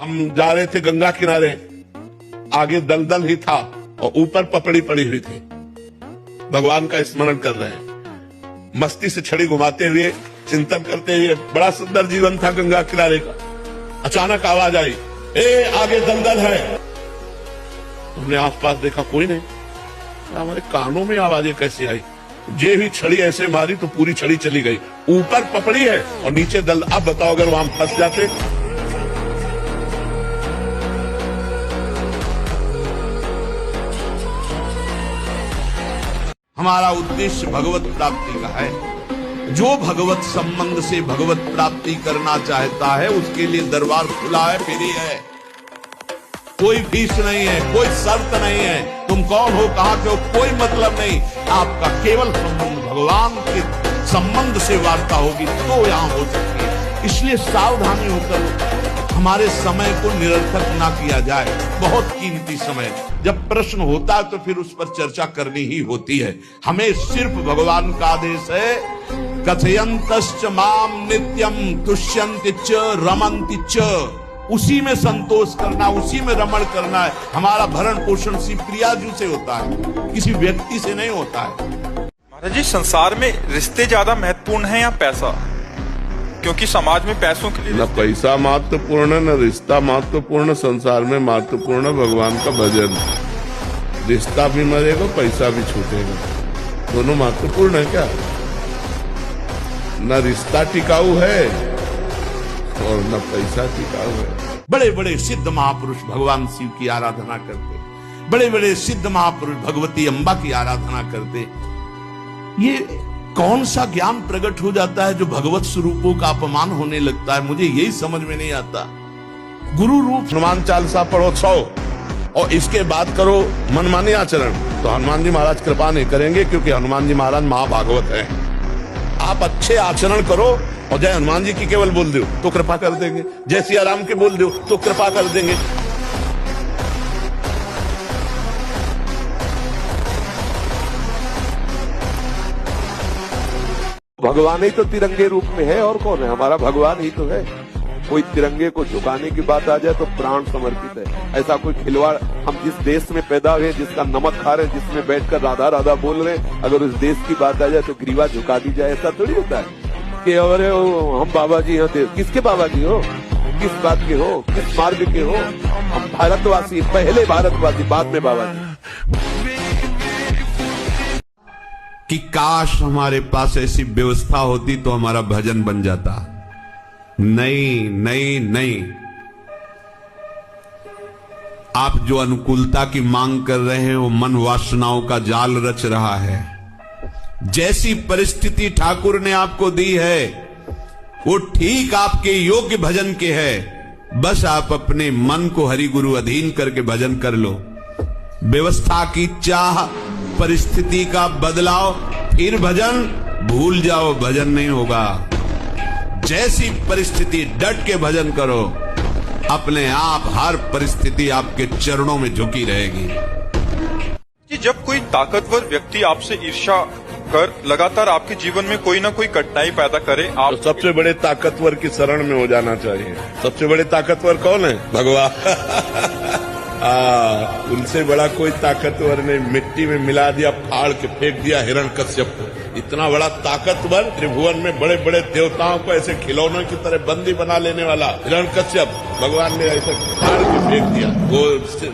हम जा रहे थे गंगा किनारे, आगे दलदल ही था और ऊपर पपड़ी पड़ी हुई थी। भगवान का स्मरण कर रहे हैं, मस्ती से छड़ी घुमाते हुए, चिंतन करते हुए। बड़ा सुंदर जीवन था गंगा किनारे का। अचानक आवाज आई, ए आगे दलदल है। हमने आसपास देखा, कोई नहीं। हमारे कानों में आवाजें कैसे आई? जे भी छड़ी ऐसे मारी तो पूरी छड़ी चली गई। ऊपर पपड़ी है और नीचे दल। अब बताओ अगर वहां फंस जाते। हमारा उद्देश्य भगवत प्राप्ति का है। जो भगवत संबंध से भगवत प्राप्ति करना चाहता है उसके लिए दरबार खुला है, फ्री है। कोई फीस नहीं है, कोई शर्त नहीं है। तुम कौन हो, कहां के हो, कोई मतलब नहीं। आपका केवल संबंध भगवान के संबंध से वार्ता होगी तो यहां हो सकती है। इसलिए सावधानी होकर हमारे समय को निरर्थक ना किया जाए। बहुत कीमती समय, जब प्रश्न होता है तो फिर उस पर चर्चा करनी ही होती है। हमें सिर्फ भगवान का आदेश है, कथयन्तश्च माम नित्यम तुष्यन्ति च रमन्ति च। उसी में संतोष करना, उसी में रमण करना है। हमारा भरण पोषण सिर्फ प्रियाजू से होता है, किसी व्यक्ति से नहीं होता है। महाराज जी, संसार में रिश्ते ज्यादा महत्वपूर्ण है या पैसा? क्योंकि समाज में पैसों के लिए न पैसा महत्वपूर्ण, न रिश्ता महत्वपूर्ण। संसार में महत्वपूर्ण भगवान का भजन। रिश्ता भी मरेगा, पैसा भी छूटेगा, दोनों महत्वपूर्ण है क्या? न रिश्ता टिकाऊ है और न पैसा टिकाऊ है। बड़े बड़े सिद्ध महापुरुष भगवान शिव की आराधना करते, बड़े बड़े सिद्ध महापुरुष भगवती अम्बा की आराधना करते। ये कौन सा ज्ञान प्रकट हो जाता है जो भगवत स्वरूपों का अपमान होने लगता है? मुझे यही समझ में नहीं आता। गुरु रूप हनुमान चालीसा पढ़ो 100 और इसके बाद करो मनमानी आचरण, तो हनुमान जी महाराज कृपा नहीं करेंगे, क्योंकि हनुमान जी महाराज महाभागवत हैं। आप अच्छे आचरण करो और जय हनुमान जी की केवल बोल दो तो कृपा कर देंगे, जय सिया राम के बोल दो तो कृपा कर देंगे। भगवान ही तो तिरंगे रूप में है, और कौन है? हमारा भगवान ही तो है। कोई तिरंगे को झुकाने की बात आ जाए तो प्राण समर्पित है। ऐसा कोई खिलवाड़, हम जिस देश में पैदा हुए, जिसका नमक खा रहे, जिसमें बैठकर राधा राधा बोल रहे, अगर उस देश की बात आ जाए तो ग्रीवा झुका दी जाए, ऐसा थोड़ी होता है कि अरे हम बाबा जी हैं। किसके बाबा जी हो? किस बात के हो? किस मार्ग के हो? हम भारतवासी, पहले भारतवासी, बाद में बाबा जी। कि काश हमारे पास ऐसी व्यवस्था होती तो हमारा भजन बन जाता। नहीं नहीं नहीं, आप जो अनुकूलता की मांग कर रहे हैं वो मन वासनाओं का जाल रच रहा है। जैसी परिस्थिति ठाकुर ने आपको दी है वो ठीक आपके योग्य भजन के है। बस आप अपने मन को हरि गुरु अधीन करके भजन कर लो। व्यवस्था की चाह, परिस्थिति का बदलाव, फिर भजन, भूल जाओ भजन नहीं होगा। जैसी परिस्थिति डट के भजन करो, अपने आप हर परिस्थिति आपके चरणों में झुकी रहेगी। कि जब कोई ताकतवर व्यक्ति आपसे ईर्ष्या कर लगातार आपके जीवन में कोई ना कोई कठिनाई पैदा करे, आप तो सबसे बड़े ताकतवर की शरण में हो जाना चाहिए। सबसे बड़े ताकतवर कौन है? भगवान। उनसे बड़ा कोई ताकतवर ने मिट्टी में मिला दिया, फाड़ के फेंक दिया हिरण्यकश्यप को। इतना बड़ा ताकतवर, त्रिभुवन में बड़े बड़े देवताओं को ऐसे खिलौनों की तरह बंदी बना लेने वाला हिरण्यकश्यप, भगवान ने ऐसे फाड़ के फेंक दिया। वो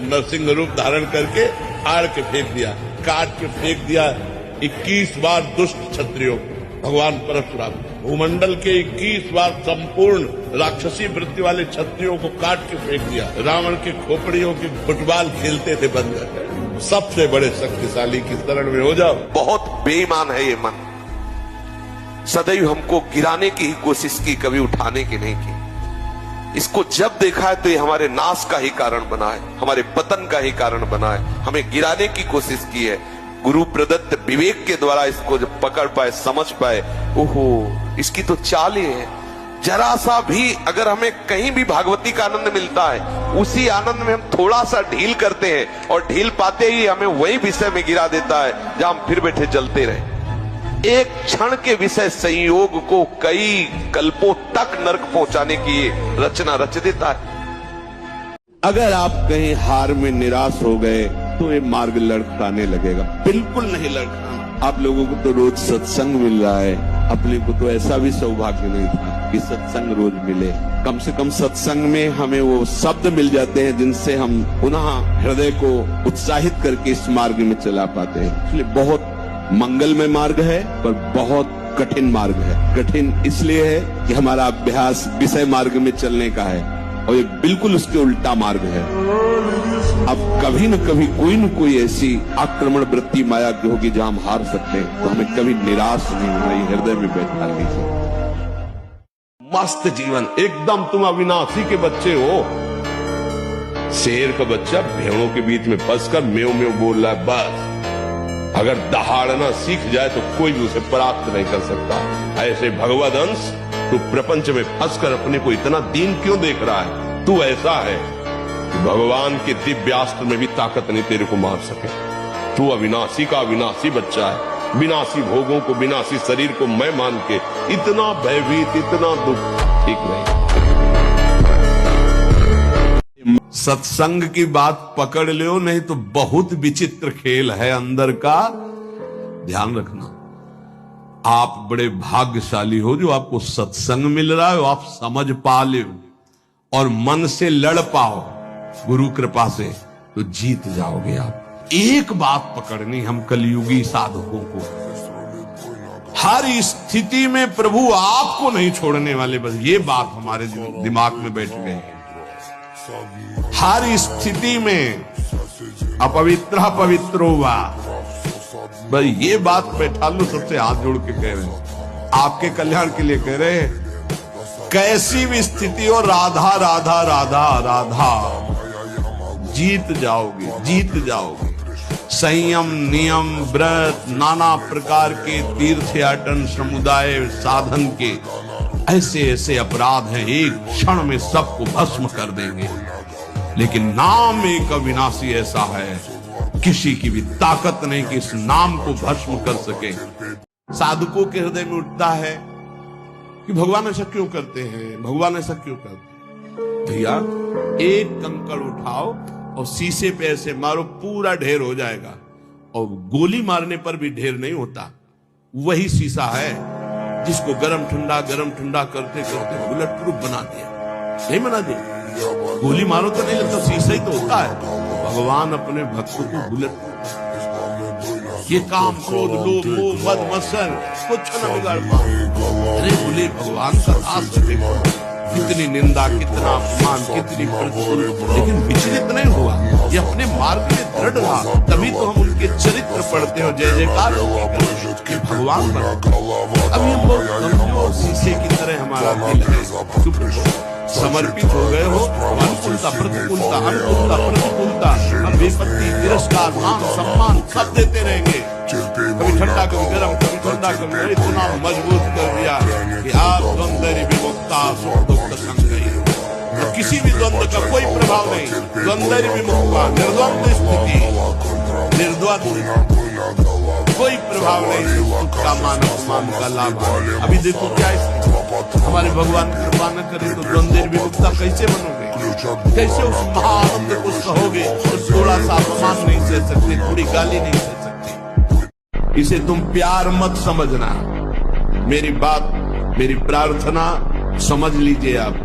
नरसिंह रूप धारण करके फाड़ के फेंक दिया, काट के फेंक दिया 21 बार दुष्ट क्षत्रियों को। भगवान परशुराम भूमंडल के 21 बार संपूर्ण राक्षसी वृत्ति वाले क्षत्रियों को काट के फेंक दिया। रावण के खोपड़ियों के फुटबॉल खेलते थे बंदर। सबसे बड़े शक्तिशाली की शरण में हो जाओ। बहुत बेईमान है ये मन, सदैव हमको गिराने की ही कोशिश की, कभी उठाने की नहीं की। इसको जब देखा है तो ये हमारे नाश का ही कारण बना है, हमारे पतन का ही कारण बना है। हमें गिराने की कोशिश की है। गुरु प्रदत्त विवेक के द्वारा इसको जब पकड़ पाए, समझ पाए, ओहो इसकी तो चाल ही है। जरा सा भी अगर हमें कहीं भी भागवती का आनंद मिलता है, उसी आनंद में हम थोड़ा सा ढील करते हैं और ढील पाते ही हमें वही विषय में गिरा देता है जहां हम फिर बैठे चलते रहे। एक क्षण के विषय संयोग को कई कल्पों तक नरक पहुंचाने की रचना रच देता है। अगर आप कहीं हार में निराश हो गए तो ये मार्ग लड़खड़ाने लगेगा। बिल्कुल नहीं लड़खड़ाना। आप लोगों को तो रोज सत्संग मिल रहा है, अपने को तो ऐसा भी सौभाग्य नहीं था कि सत्संग रोज मिले। कम से कम सत्संग में हमें वो शब्द मिल जाते हैं जिनसे हम पुनः हृदय को उत्साहित करके इस मार्ग में चला पाते हैं। इसलिए बहुत मंगलमय मार्ग है, पर बहुत कठिन मार्ग है। कठिन इसलिए है कि हमारा अभ्यास विषय मार्ग में चलने का है, और ये बिल्कुल उसके उल्टा मार्ग है। अब कभी न कभी कोई न कोई ऐसी आक्रमण वृत्ति माया की होगी जहां हम हार सकते हैं, तो हमें कभी निराश नहीं होना, ये हृदय में बैठा लीजिए। मस्त जीवन, एकदम तुम अविनाशी के बच्चे हो। शेर का बच्चा भेड़ों के बीच में फंसकर म्यों म्यों बोल रहा है, बस अगर दहाड़ना सीख जाए तो कोई भी उसे परास्त नहीं कर सकता। ऐसे भगवद अंश, तू प्रपंच में फंसकर अपने को इतना दीन क्यों देख रहा है? तू ऐसा है कि भगवान के दिव्यास्त्र में भी ताकत नहीं तेरे को मार सके। तू अविनाशी का अविनाशी बच्चा है। विनाशी भोगों को, विनाशी शरीर को मैं मान के इतना भयभीत, इतना दुख, ठीक नहीं। सत्संग की बात पकड़ लो, नहीं तो बहुत विचित्र खेल है अंदर का। ध्यान रखना, आप बड़े भाग्यशाली हो जो आपको सत्संग मिल रहा है, आप समझ पा ले और मन से लड़ पाओ गुरु कृपा से, तो जीत जाओगे आप। एक बात पकड़नी हम कलयुगी साधकों को, हर स्थिति में प्रभु आपको नहीं छोड़ने वाले, बस ये बात हमारे दिमाग में बैठ गई। हर स्थिति में अपवित्र पवित्रो वा, भाई ये बात बैठा लो, सबसे हाथ जोड़ के कह रहे हैं, आपके कल्याण के लिए कह रहे हैं। कैसी भी स्थिति हो, राधा राधा राधा राधा, जीत जाओगे, जीत जाओगे। संयम, नियम, व्रत, नाना प्रकार के तीर्थयाटन, समुदाय साधन के ऐसे ऐसे अपराध हैं, एक क्षण में सबको भस्म कर देंगे। लेकिन नाम एक अविनाशी ऐसा है, किसी की भी ताकत नहीं कि इस नाम को भस्म कर सके। साधकों के हृदय में उठता है कि भगवान ऐसा क्यों करते हैं, भगवान ऐसा क्यों करते हैं? भैया एक कंकड़ उठाओ और शीशे पे ऐसे मारो, पूरा ढेर हो जाएगा। और गोली मारने पर भी ढेर नहीं होता। वही शीशा है जिसको गरम ठंडा करते करते बुलेट प्रूफ बना दिया। नहीं बना दिया? गोली मारो तो नहीं लगता, शीशा ही तो होता है। भगवान अपने भक्तों को बुलेट प्रूफ, ये काम क्रोध लोभ मोह मद मत्सर कुछ न बिगाड़ पाए। अरे बोले भगवान का दास, कितनी निंदा, कितना अपमान, कितनी प्रतिकूल, लेकिन विचलित नहीं हुआ। ये अपने मार्ग में दृढ़ रहा, तभी तो हम उनके चरित्र पढ़ते हो, जय जयकार भगवान बना। अभी हम बहुत कमजोर शीशे की तरह हमारा दिल है, समर्पित हो गए हो, अनुकूलता प्रतिकूलता, अनुकूलता प्रतिकूलता, हम विपत्ति तिरस्कार मान सम्मान सब देते रहेंगे। कभी ठंडा कभी गर्म, कभी ठंडा कभी, इतना मजबूत कर दिया कि आप द्वंद्व विमुक्ता सुख दुख संगई, तो किसी भी द्वंद्व का कोई प्रभाव नहीं। द्वंद्व विमुक्ता, निर्द्वंद स्थिति, निर्द्वंद कोई प्रभाव नहीं, सुख का मान अपमान का लाभ। अभी देखो क्या हमारे भगवान कृपा न करे तो द्वंद्व विमुक्ता कैसे बनोगे? कैसे उस महाआनंद को सहोगे? तो थोड़ा सा अपमान नहीं सह सकते, थोड़ी गाली नहीं सह सकते। इसे तुम प्यार मत समझना। मेरी बात, मेरी प्रार्थना समझ लीजिए आप।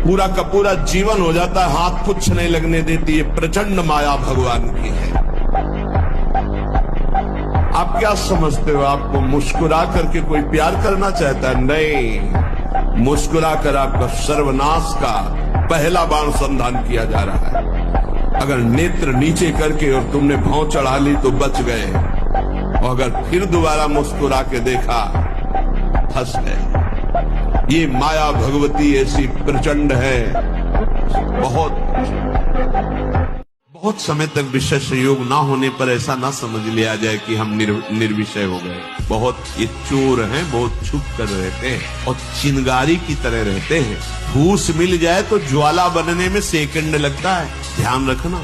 पूरा का पूरा जीवन हो जाता है, हाथ कुछ नहीं लगने देती। ये प्रचंड माया भगवान की है। आप क्या समझते हो? आपको मुस्कुरा करके कोई प्यार करना चाहता है? नहीं, मुस्कुरा कर आपका सर्वनाश का पहला बाण संधान किया जा रहा है। अगर नेत्र नीचे करके और तुमने भौं चढ़ा ली तो बच गए, और अगर फिर दोबारा मुस्कुरा के देखा, फंस गए। ये माया भगवती ऐसी प्रचंड है। बहुत समय तक विषय संयोग ना होने पर ऐसा ना समझ लिया जाए कि हम निर्विषय हो गए। बहुत ये चोर हैं, बहुत छुप कर रहते हैं और चिंगारी की तरह रहते हैं। फूस मिल जाए तो ज्वाला बनने में सेकंड लगता है। ध्यान रखना,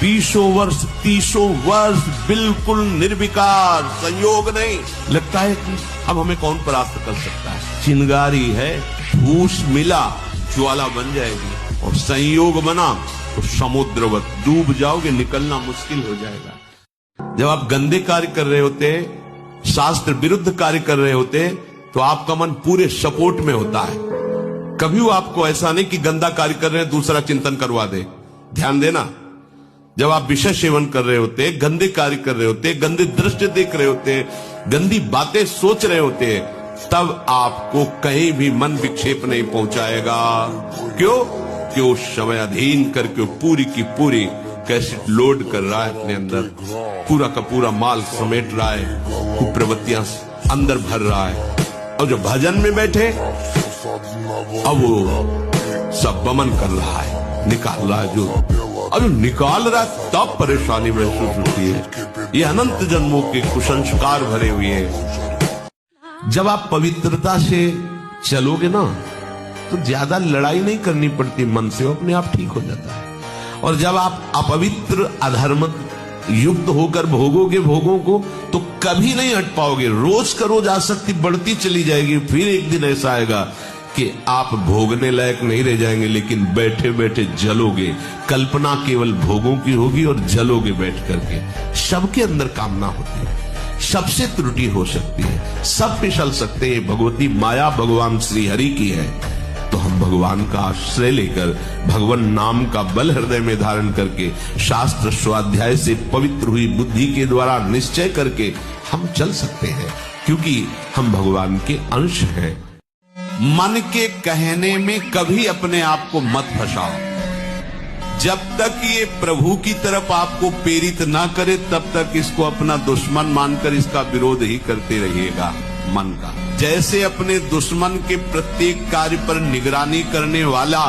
20 वर्ष 30 वर्ष बिल्कुल निर्विकार, संयोग नहीं। लगता है कि अब हमें कौन परास्त कर सकता है। चिंगारी है, फूस मिला, ज्वाला बन जाएगी और संयोग बना तो समुद्रवत डूब जाओगे, निकलना मुश्किल हो जाएगा। जब आप गंदे कार्य कर रहे होते, शास्त्र विरुद्ध कार्य कर रहे होते, तो आपका मन पूरे सपोर्ट में होता है। कभी वो आपको ऐसा नहीं कि गंदा कार्य कर रहे हैं दूसरा चिंतन करवा दे। ध्यान देना, जब आप विषय सेवन कर रहे होते, गंदे कार्य कर रहे होते, गंदे दृश्य देख रहे होते, गंदी बातें सोच रहे होते, तब आपको कहीं भी मन विक्षेप नहीं पहुंचाएगा। क्यों? कि वो समय अधीन करके पूरी की पूरी कैसेट लोड कर रहा है अपने अंदर, पूरा का पूरा माल समेट रहा है, कुप्रवृत्तियां अंदर भर रहा है। और जो भजन में बैठे, अब वो सब बमन कर रहा है, निकाल रहा है। जो अब निकाल रहा है तब परेशानी महसूस होती है। ये अनंत जन्मों के कुसंस्कार भरे हुए हैं। जब आप पवित्रता से चलोगे ना, तो ज्यादा लड़ाई नहीं करनी पड़ती मन से, वो अपने आप ठीक हो जाता है। और जब आप अपवित्र अधर्म युक्त होकर भोगोगे भोगों को, तो कभी नहीं हट पाओगे। रोज का रोज आसक्ति बढ़ती चली जाएगी। फिर एक दिन ऐसा आएगा कि आप भोगने लायक नहीं रह जाएंगे, लेकिन बैठे बैठे जलोगे। कल्पना केवल भोगों की होगी और जलोगे बैठ करके। सबके अंदर कामना होती है, सबसे त्रुटि हो सकती है, सब फिसल सकते हैं। भगवती माया भगवान श्री हरि की है। तो हम भगवान का आश्रय लेकर, भगवान नाम का बल हृदय में धारण करके, शास्त्र स्वाध्याय से पवित्र हुई बुद्धि के द्वारा निश्चय करके हम चल सकते हैं, क्योंकि हम भगवान के अंश हैं। मन के कहने में कभी अपने आप को मत फंसाओ। जब तक ये प्रभु की तरफ आपको प्रेरित ना करे, तब तक इसको अपना दुश्मन मानकर इसका विरोध ही करते रहिएगा। मन का जैसे अपने दुश्मन के प्रत्येक कार्य पर निगरानी करने वाला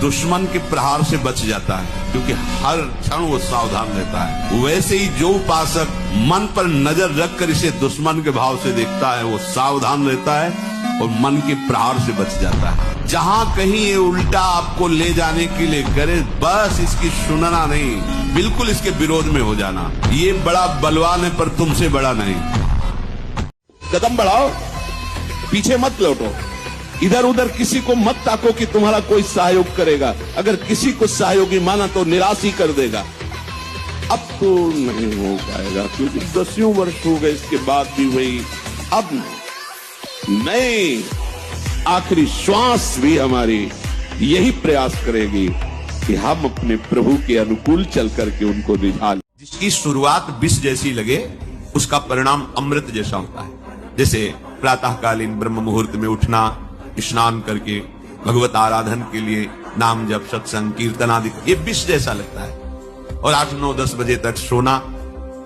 दुश्मन के प्रहार से बच जाता है, क्योंकि हर क्षण वो सावधान रहता है, वैसे ही जो उपासक मन पर नजर रखकर इसे दुश्मन के भाव से देखता है, वो सावधान रहता है और मन के प्रहार से बच जाता है। जहां कहीं ये उल्टा आपको ले जाने के लिए करे, बस इसकी सुनना नहीं, बिल्कुल इसके विरोध में हो जाना। ये बड़ा बलवान है पर तुमसे बड़ा नहीं। कदम बढ़ाओ, पीछे मत लौटो, इधर उधर किसी को मत ताको कि तुम्हारा कोई सहयोग करेगा। अगर किसी को सहयोगी माना तो निराश ही कर देगा। अब तो नहीं हो पाएगा, क्योंकि 10 वर्ष हो गए, इसके बाद भी वही। अब नहीं, आखिरी श्वास भी हमारी यही प्रयास करेगी कि हम अपने प्रभु के अनुकूल चल करके उनको रिझा लें। जिसकी शुरुआत विष जैसी लगे, उसका परिणाम अमृत जैसा होता है। जैसे प्रातःकालीन ब्रह्म मुहूर्त में उठना, स्नान करके भगवत आराधन के लिए नाम जप, सत्संग, कीर्तन आदि, ये विष जैसा लगता है। और 8, 9, 10 बजे तक सोना,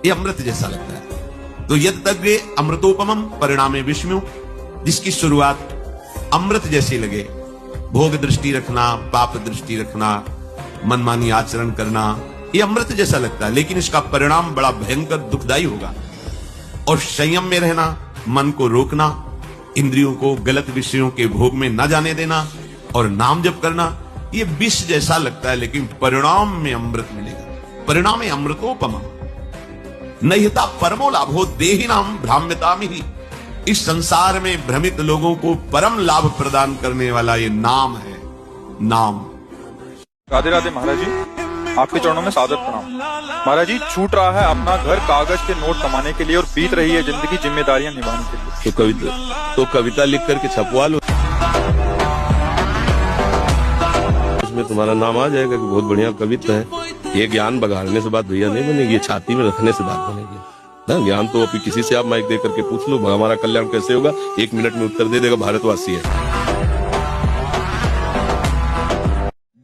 ये अमृत जैसा लगता है। तो यद तक अमृतोपमम परिणामे विष्णु, जिसकी शुरुआत अमृत जैसी लगे, भोग दृष्टि रखना, पाप दृष्टि रखना, मनमानी आचरण करना, ये अमृत जैसा लगता है, लेकिन इसका परिणाम बड़ा भयंकर दुखदायी होगा। और संयम में रहना, मन को रोकना, इंद्रियों को गलत विषयों के भोग में न जाने देना और नाम जप करना, ये विष जैसा लगता है, लेकिन परिणाम में अमृत मिलेगा। परिणाम में अमृतोपमम नहिता परमो लाभो देहिनाम भ्राम्यताम ही। इस संसार में भ्रमित लोगों को परम लाभ प्रदान करने वाला ये नाम है। नाम। राधे राधे महाराज जी, आपके चरणों में सादर प्रणाम। महाराज जी, छूट रहा है अपना घर कागज के नोट कमाने के लिए और बीत रही है जिंदगी जिम्मेदारियां निभाने के लिए। तो कविता लिख करके छपवा लो, उसमें तुम्हारा नाम आ जाएगा कि बहुत बढ़िया कविता है। ये ज्ञान बघाड़ने से बात भैया नहीं बनेगी, ये छाती में रखने से बात बनेगी ना। ज्ञान तो अभी किसी से आप माइक दे करके पूछ लो, हमारा कल्याण कैसे होगा, 1 मिनट में उत्तर दे देगा भारतवासी है।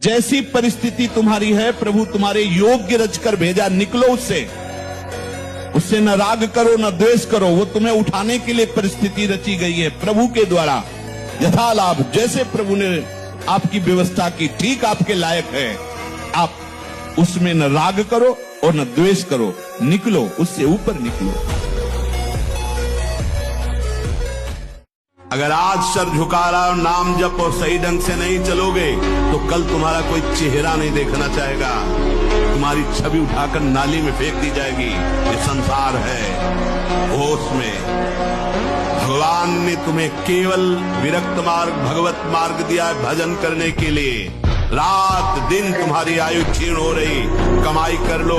जैसी परिस्थिति तुम्हारी है, प्रभु तुम्हारे योग्य रचकर भेजा, निकलो उससे न राग करो न द्वेष करो। वो तुम्हें उठाने के लिए परिस्थिति रची गई है प्रभु के द्वारा। यथा लाभ, जैसे प्रभु ने आपकी व्यवस्था की, ठीक आपके लायक है। आप उसमें न राग करो और न द्वेष करो, निकलो, उससे ऊपर निकलो। अगर आज सर झुका रहा और नाम जप और सही ढंग से नहीं चलोगे, तो कल तुम्हारा कोई चेहरा नहीं देखना चाहेगा, तुम्हारी छवि उठाकर नाली में फेंक दी जाएगी। ये संसार है। होश में भगवान ने तुम्हें केवल विरक्त मार्ग, भगवत मार्ग दिया है भजन करने के लिए। रात दिन तुम्हारी आयु क्षीण हो रही, कमाई कर लो,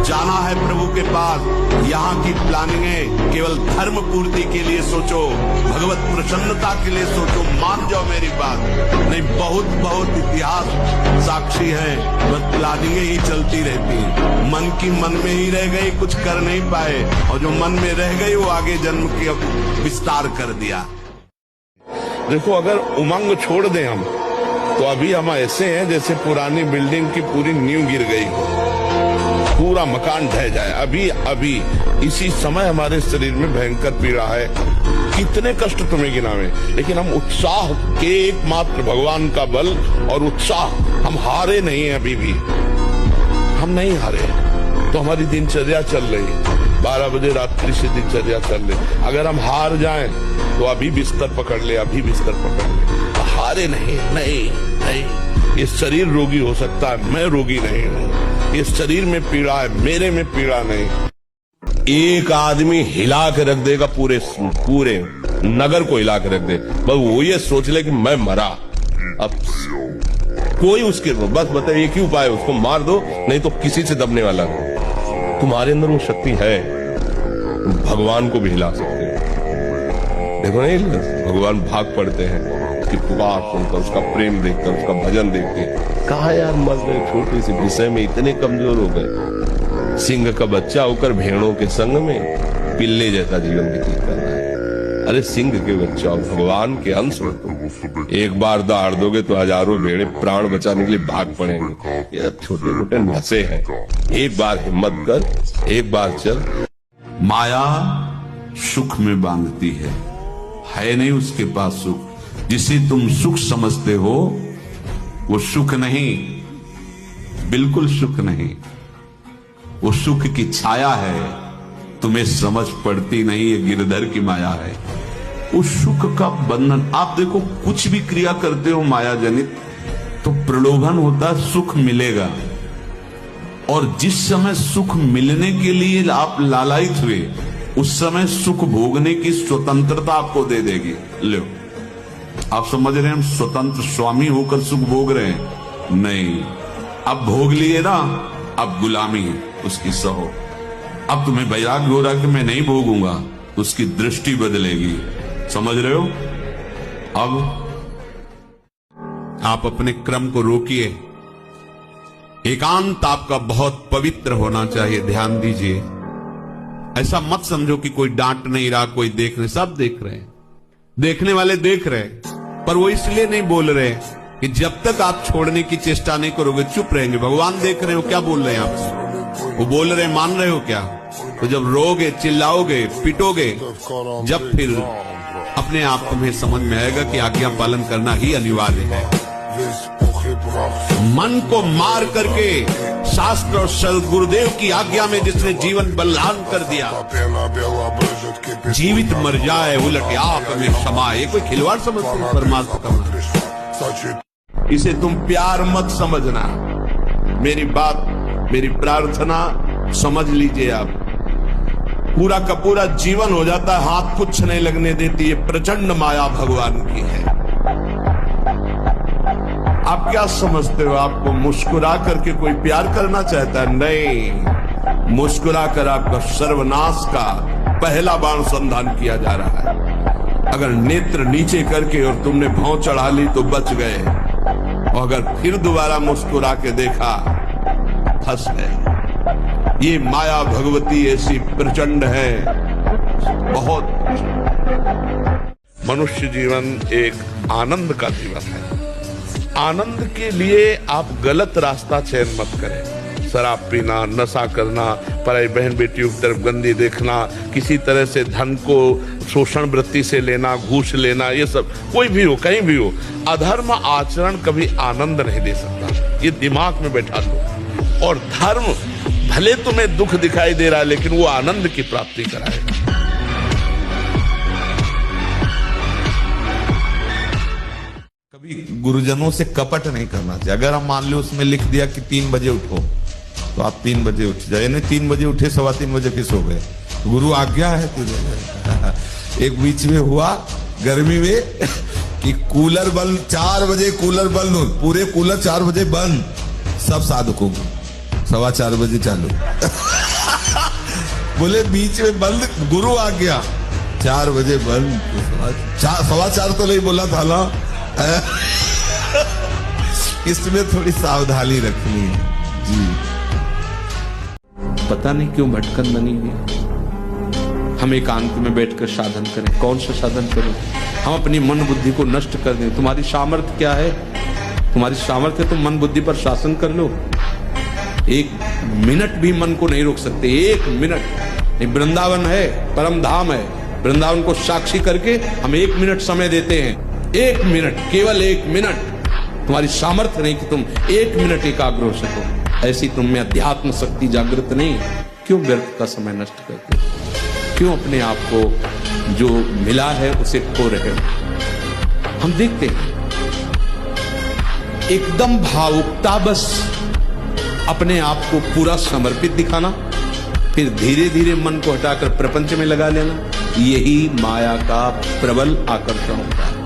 जाना है प्रभु के पास। यहाँ की प्लानिंगें केवल धर्म पूर्ति के लिए सोचो, भगवत प्रसन्नता के लिए सोचो, मान जाओ मेरी बात। नहीं, बहुत बहुत इतिहास साक्षी है, बस प्लानिंगें ही चलती रहती, मन की मन में ही रह गई, कुछ कर नहीं पाए, और जो मन में रह गई वो आगे जन्म की विस्तार कर दिया। देखो, अगर उमंग छोड़ दें हम, तो अभी हम ऐसे हैं जैसे पुरानी बिल्डिंग की पूरी नींव गिर गई हो, पूरा मकान ढह जाए। अभी इसी समय हमारे शरीर में भयंकर पीड़ा है, कितने कष्ट तुम्हें गिनावे, लेकिन हम उत्साह के एकमात्र भगवान का बल और उत्साह, हम हारे नहीं हैं, अभी भी हम नहीं हारे। तो हमारी दिनचर्या चल रही, 12 बजे रात्रि से दिनचर्या चल रही। अगर हम हार जाएं तो अभी बिस्तर पकड़ ले, अभी बिस्तर पकड़ ले, हारे नहीं। ये शरीर रोगी हो सकता है, मैं रोगी नहीं हूँ। इस शरीर में पीड़ा है, मेरे में पीड़ा नहीं। एक आदमी हिला के रख देगा, पूरे नगर को हिला के रख दे, बस वो ये सोच ले कि मैं मरा। अब कोई उसके बस बताए एक ही उपाय, उसको मार दो, नहीं तो किसी से दबने वाला नहीं। तुम्हारे अंदर वो शक्ति है, भगवान को भी हिला सकते हो। देखो नहीं, भगवान भाग पड़ते हैं उसकी पुकार सुनकर, उसका प्रेम देखकर, उसका भजन देखकर। कहा यार, मर गए, छोटे से विषय में इतने कमजोर हो गए। सिंह का बच्चा होकर भेड़ों के संग में पिल्ले जैसा जीवन व्यतीत कर रहा है। अरे सिंह के बच्चा, भगवान के अंश हो तुम। एक बार दहाड़ दोगे तो हजारों भेड़े प्राण बचाने के लिए भाग पड़ेंगे। ये छोटे मोटे नशे हैं, एक बार हिम्मत कर, एक बार चल। माया सुख में बांधती है नहीं उसके पास सुख। जिसे तुम सुख समझते हो वो सुख नहीं, बिल्कुल सुख नहीं, वो सुख की छाया है, तुम्हें समझ पड़ती नहीं, ये गिरधर की माया है। उस सुख का बंधन, आप देखो, कुछ भी क्रिया करते हो माया जनित तो प्रलोभन होता है, सुख मिलेगा, और जिस समय सुख मिलने के लिए आप लालायित हुए, उस समय सुख भोगने की स्वतंत्रता आपको दे देगी। लो, आप समझ रहे हैं हम स्वतंत्र स्वामी होकर सुख भोग रहे हैं? नहीं, अब भोग लिए ना, अब गुलामी है उसकी सहो। अब तुम्हें वैराग्य हो रहा कि मैं नहीं भोगूंगा, उसकी दृष्टि बदलेगी। समझ रहे हो? अब आप अपने क्रम को रोकिए। एकांत आपका बहुत पवित्र होना चाहिए, ध्यान दीजिए। ऐसा मत समझो कि कोई डांट नहीं रहा, कोई देख रहे, सब देख रहे हैं, देखने वाले देख रहे हैं, पर वो इसलिए नहीं बोल रहे कि जब तक आप छोड़ने की चेष्टा नहीं करोगे चुप रहेंगे। भगवान देख रहे हो क्या बोल रहे हैं आपसे, वो बोल रहे हैं, मान रहे हो क्या? तो जब रोगे, चिल्लाओगे, पिटोगे, जब फिर अपने आप तुम्हें समझ में आएगा कि आज्ञा पालन करना ही अनिवार्य है। मन को मार करके शास्त्र और सदगुरुदेव की आज्ञा में जिसने जीवन बलिदान कर दिया, जीवित मर जाए उलट आंख में समाए, कोई खिलवाड़ समझते हैं परमात्मा का? इसे तुम प्यार मत समझना। मेरी बात, मेरी प्रार्थना समझ लीजिए आप। पूरा का पूरा जीवन हो जाता है, हाथ कुछ नहीं लगने देती, ये प्रचंड माया भगवान की है। आप क्या समझते हो आपको मुस्कुरा करके कोई प्यार करना चाहता है? नहीं, मुस्कुरा कर आपका सर्वनाश का पहला बाण संधान किया जा रहा है। अगर नेत्र नीचे करके और तुमने भौं चढ़ा ली तो बच गए, और अगर फिर दोबारा मुस्कुरा के देखा, फंस गए। ये माया भगवती ऐसी प्रचंड है, बहुत। मनुष्य जीवन एक आनंद का जीवन है। आनंद के लिए आप गलत रास्ता चयन मत करें। शराब पीना, नशा करना, पराई बहन बेटियों की तरफ गंदी देखना, किसी तरह से धन को शोषण वृत्ति से लेना, घूस लेना, ये सब कोई भी हो, कहीं भी हो, अधर्म आचरण कभी आनंद नहीं दे सकता। ये दिमाग में बैठा दो। और धर्म भले तुम्हें दुख दिखाई दे रहा है, लेकिन वो आनंद की प्राप्ति कराएगा। कभी गुरुजनों से कपट नहीं करना चाहिए। अगर हम मान लो उसमें लिख दिया कि 3 बजे उठो, तो आप 3 बजे उठ जाए। नहीं, 3 बजे उठे, 3:15 बजे फिर सो गए, गुरु आज्ञा है तुझे। एक बीच में हुआ गर्मी में कि कूलर बंद, 4 बजे कूलर बंद हो, पूरे कूलर 4 बजे बंद, सब साधकों को 4:15 बजे चालू। बोले बीच में बंद, गुरु आ गया 4 बजे बंद, 4:15 तो नहीं बोला था ना। इसमें थोड़ी सावधानी रखनी है जी। पता नहीं क्यों भटकन बनी हुई। हम एकांत में बैठकर साधन करें। कौन सा साधन करें? हम अपनी मन बुद्धि को नष्ट कर दें। तुम्हारी सामर्थ्य क्या है? तुम्हारी सामर्थ्य तुम मन बुद्धि पर शासन कर लो। 1 मिनट भी मन को नहीं रोक सकते, 1 मिनट। वृंदावन है, परम धाम है, वृंदावन को साक्षी करके हम 1 मिनट समय देते हैं। 1 मिनट, केवल 1 मिनट। तुम्हारी सामर्थ्य नहीं कि तुम 1 मिनट एकाग्र हो सको। ऐसी तुम में अध्यात्म शक्ति जागृत नहीं है। क्यों व्यर्थ का समय नष्ट करते हो? क्यों अपने आप को जो मिला है उसे खो रहे हो? हम देखते हैं एकदम भावुकता, बस अपने आप को पूरा समर्पित दिखाना, फिर धीरे धीरे मन को हटाकर प्रपंच में लगा लेना। यही माया का प्रबल आकर्षण होता है।